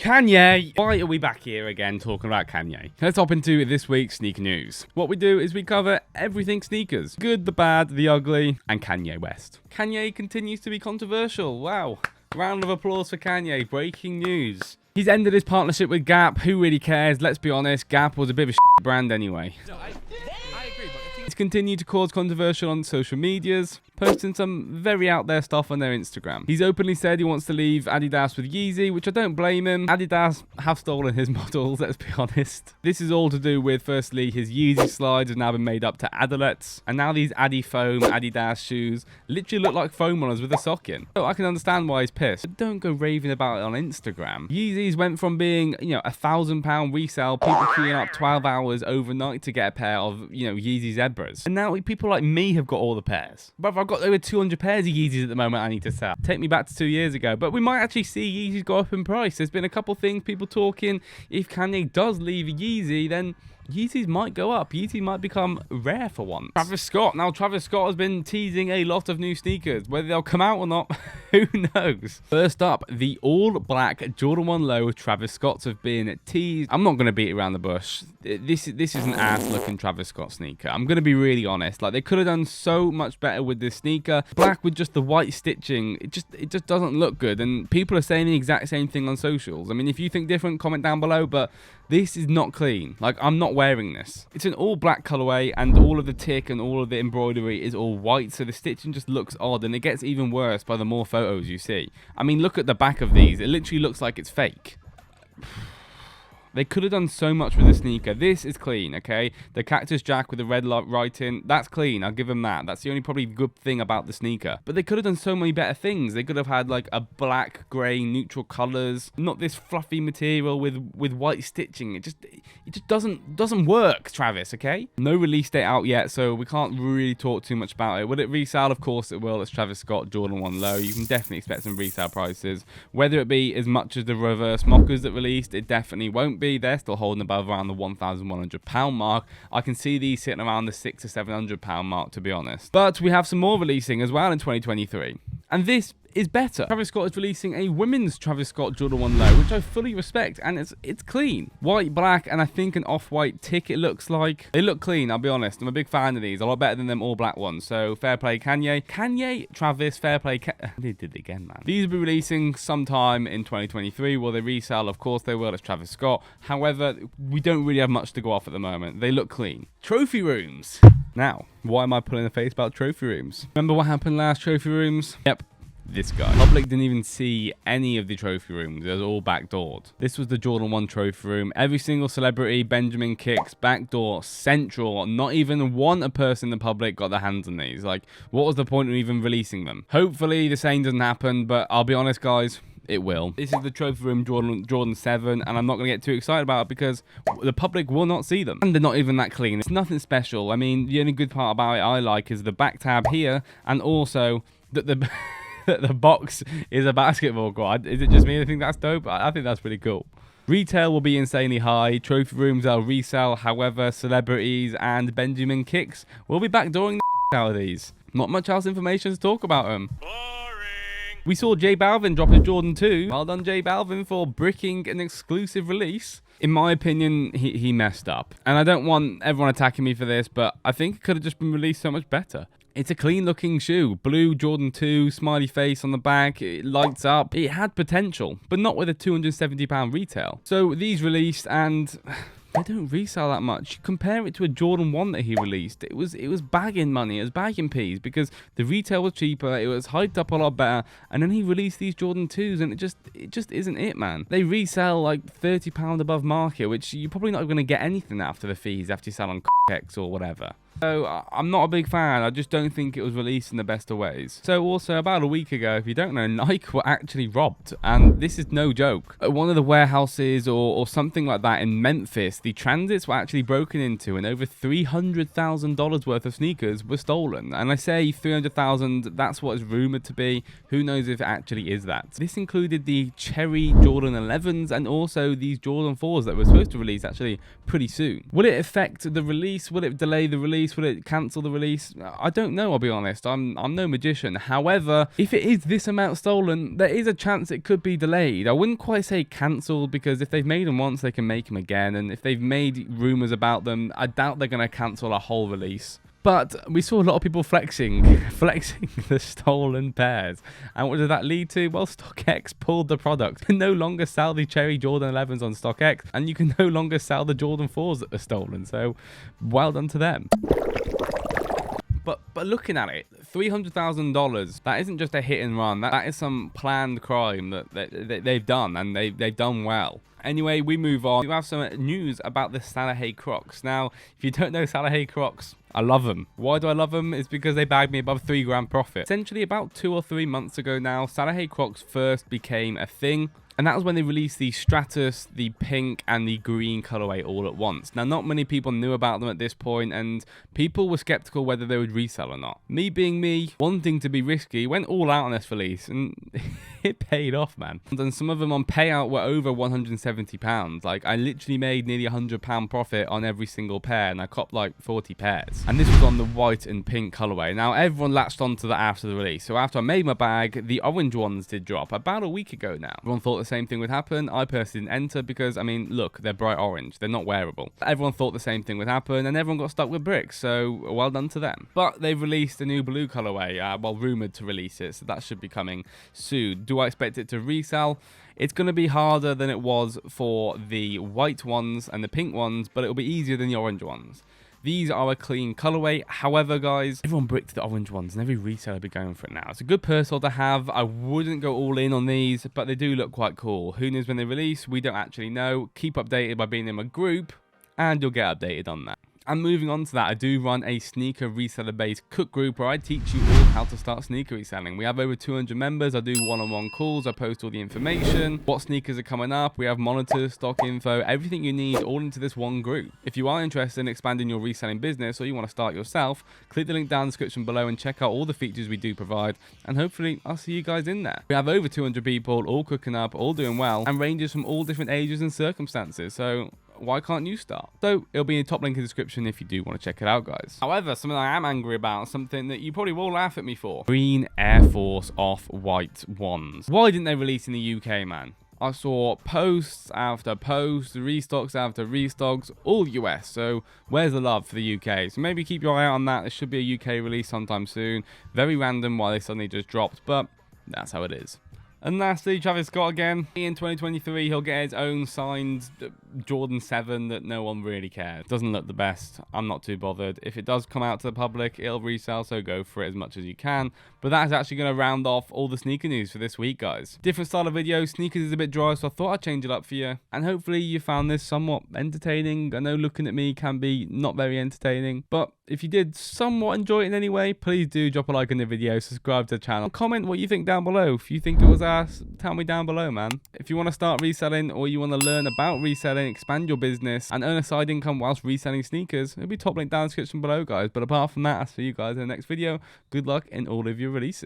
Kanye! Why are we back here again talking about Kanye? Let's hop into this week's sneaker news. What we do is we cover everything sneakers. Good, the bad, the ugly, and Kanye West. Kanye continues to be controversial. Wow. Round of applause for Kanye. Breaking news. He's ended his partnership with Gap. Who really cares? Let's be honest, Gap was a bit of a brand anyway. I agree, but I think he's continued to cause controversial on social medias, posting some very out there stuff on their Instagram. He's openly said he wants to leave ADIDAS with Yeezy, which I don't blame him. ADIDAS have stolen his models, let's be honest. This is all to do with, firstly, his Yeezy slides have now been made up to Adilets, and now these Foam ADIDAS shoes literally look like foam runners with a sock in. So I can understand why he's pissed, but don't go raving about it on Instagram. Yeezys went from being, £1,000 resale, people queuing up 12 hours overnight to get a pair of, Yeezy Zebras. And now people like me have got all the pairs. Brother, I've got over 200 pairs of Yeezys at the moment I need to sell. Take me back to 2 years ago. But we might actually see Yeezys go up in price. There's been a couple things, people talking. If Kanye does leave Yeezy, then Yeezys might go up. Yeezy might become rare for once. Travis Scott. Now, Travis Scott has been teasing a lot of new sneakers. Whether they'll come out or not, who knows? First up, the all-black Jordan 1 Low Travis Scotts have been teased. I'm not going to beat around the bush. This is an ass-looking Travis Scott sneaker. I'm going to be really honest. Like, they could have done so much better with this sneaker. Black with just the white stitching, it just doesn't look good. And people are saying the exact same thing on socials. I mean, if you think different, comment down below. But this is not clean. Like, I'm not wearing this. It's an all black colorway, and all of the tick and all of the embroidery is all white, so the stitching just looks odd, and it gets even worse by the more photos you see. I mean, look at the back of these. It literally looks like it's fake. They could have done so much with the sneaker. This is clean, okay? The Cactus Jack with the red writing, that's clean. I'll give them that. That's the only probably good thing about the sneaker. But they could have done so many better things. They could have had like a black, grey, neutral colours, not this fluffy material with white stitching. It just doesn't work, Travis, okay? No release date out yet, so we can't really talk too much about it. Will it resell? Of course it will. It's Travis Scott Jordan 1 Low. You can definitely expect some resale prices. Whether it be as much as the reverse mockers that released, it definitely won't be. They're still holding above around the £1,100 mark. I can see these sitting around the £600 to £700 mark, to be honest. But we have some more releasing as well in 2023. And this is better. Travis Scott is releasing a women's Travis Scott Jordan 1 Low, which I fully respect, and it's clean. White, black, and I think an off-white tick it looks like. They look clean, I'll be honest. I'm a big fan of these. A lot better than them all black ones. So, fair play, Kanye. Kanye, Travis, fair play. They did it again, man. These will be releasing sometime in 2023. Will they resell? Of course they will. It's Travis Scott. However, we don't really have much to go off at the moment. They look clean. Trophy rooms. Now, why am I pulling a face about trophy rooms? Remember what happened last trophy rooms? Yep. This guy. Public didn't even see any of the trophy rooms. It was all backdoored. This was the Jordan 1 trophy room. Every single celebrity, Benjamin Kicks, backdoor, central. Not even one person in the public got their hands on these. Like, what was the point of even releasing them? Hopefully the same doesn't happen, but I'll be honest, guys, it will. This is the trophy room Jordan 7, and I'm not going to get too excited about it because the public will not see them. And they're not even that clean. It's nothing special. I mean, the only good part about it I like is the back tab here, and also that the the box is a basketball court. Is it just me? I think that's dope. I think that's pretty cool. Retail will be insanely high. Trophy rooms will resell. However, celebrities and Benjamin Kicks will be backdooring the out of these. Not much else information to talk about them. We saw J Balvin drop his Jordan 2. Well done, J Balvin, for bricking an exclusive release. In my opinion, he messed up. And I don't want everyone attacking me for this, but I think it could have just been released so much better. It's a clean looking shoe. Blue Jordan 2, smiley face on the back. It lights up. It had potential, but not with a £270 retail. So these released, and they don't resell that much. Compare it to a Jordan 1 that he released. It was bagging money. It was bagging peas because the retail was cheaper. It was hyped up a lot better. And then he released these Jordan 2s, and it just isn't it, man. They resell like £30 above market, which you're probably not going to get anything after the fees after you sell on KaiKicks or whatever. So I'm not a big fan. I just don't think it was released in the best of ways. So also about a week ago, if you don't know, Nike were actually robbed, and this is no joke. At one of the warehouses or something like that in Memphis, the transits were actually broken into, and over $300,000 worth of sneakers were stolen. And I say 300,000, that's what is rumored to be. Who knows if it actually is that. This included the cherry Jordan 11s and also these Jordan 4s that were supposed to release actually pretty soon. Will it affect the release? Will it delay the release? release? Will it cancel the release? I don't know, I'll be honest. I'm no magician. However, if it is this amount stolen, there is a chance it could be delayed. I wouldn't quite say cancelled, because if they've made them once, they can make them again. And if they've made rumours about them, I doubt they're going to cancel a whole release. But we saw a lot of people flexing the stolen pairs. And what did that lead to? Well, StockX pulled the product. You can no longer sell the Cherry Jordan 11s on StockX, and you can no longer sell the Jordan 4s that are stolen. So, well done to them. But looking at it, $300,000, that isn't just a hit and run. That is some planned crime that they've done, and they've done well. Anyway, we move on. We have some news about the Salehe Crocs. Now, if you don't know Salehe Crocs, I love them. Why do I love them? It's because they bagged me above $3 profit. Essentially, about 2 or 3 months ago now, Salehe Crocs first became a thing. And that was when they released the Stratus, the pink, and the green colorway all at once. Now, not many people knew about them at this point, and people were skeptical whether they would resell or not. Me being me, wanting to be risky, went all out on this release, and it paid off, man. And some of them on payout were over £170. Like, I literally made nearly £100 profit on every single pair, and I copped like 40 pairs. And this was on the white and pink colorway. Now, everyone latched onto that after the release. So after I made my bag, the orange ones did drop about a week ago now. Everyone thought the same thing would happen. I personally didn't enter because, I mean, look, they're bright orange. They're not wearable. Everyone thought the same thing would happen, and everyone got stuck with bricks, so well done to them. But they've released a new blue colorway, well, rumored to release it, so that should be coming soon. Do I expect it to resell? It's going to be harder than it was for the white ones and the pink ones, but it'll be easier than the orange ones. These are a clean colorway. However, guys, everyone bricked the orange ones, and every reseller will be going for it now. It's a good personal to have. I wouldn't go all in on these, but they do look quite cool. Who knows when they release? We don't actually know. Keep updated by being in my group, and you'll get updated on that. And moving on to that, I do run a sneaker reseller-based cook group where I teach you all how to start sneaker reselling. We have over 200 members. I do one-on-one calls. I post all the information, what sneakers are coming up. We have monitors, stock info, everything you need all into this one group. If you are interested in expanding your reselling business or you want to start yourself, click the link down in the description below and check out all the features we do provide. And hopefully, I'll see you guys in there. We have over 200 people, all cooking up, all doing well, and ranges from all different ages and circumstances. So why can't you start? So it'll be in the top link in the description if you do want to check it out, guys. However, something I am angry about, something that you probably will laugh at me for. Green Air Force off-white ones. Why didn't they release in the UK, man? I saw posts after posts, restocks after restocks, all US. So where's the love for the UK? So maybe keep your eye out on that. There should be a UK release sometime soon. Very random why they suddenly just dropped, but that's how it is. And lastly, Travis Scott again. In 2023, he'll get his own signed Jordan 7 that no one really cares. Doesn't look the best. I'm not too bothered. If it does come out to the public, it'll resell, so go for it as much as you can. But that is actually going to round off all the sneaker news for this week, guys. Different style of video. Sneakers is a bit dry, so I thought I'd change it up for you. And hopefully you found this somewhat entertaining. I know looking at me can be not very entertaining, but if you did somewhat enjoy it in any way, please do drop a like on the video, subscribe to the channel, comment what you think down below. If you think it was ass, tell me down below, man. If you want to start reselling or you want to learn about reselling, expand your business and earn a side income whilst reselling sneakers, it'll be top link down in the description below, guys. But apart from that, I'll see you guys in the next video. Good luck in all of your releases.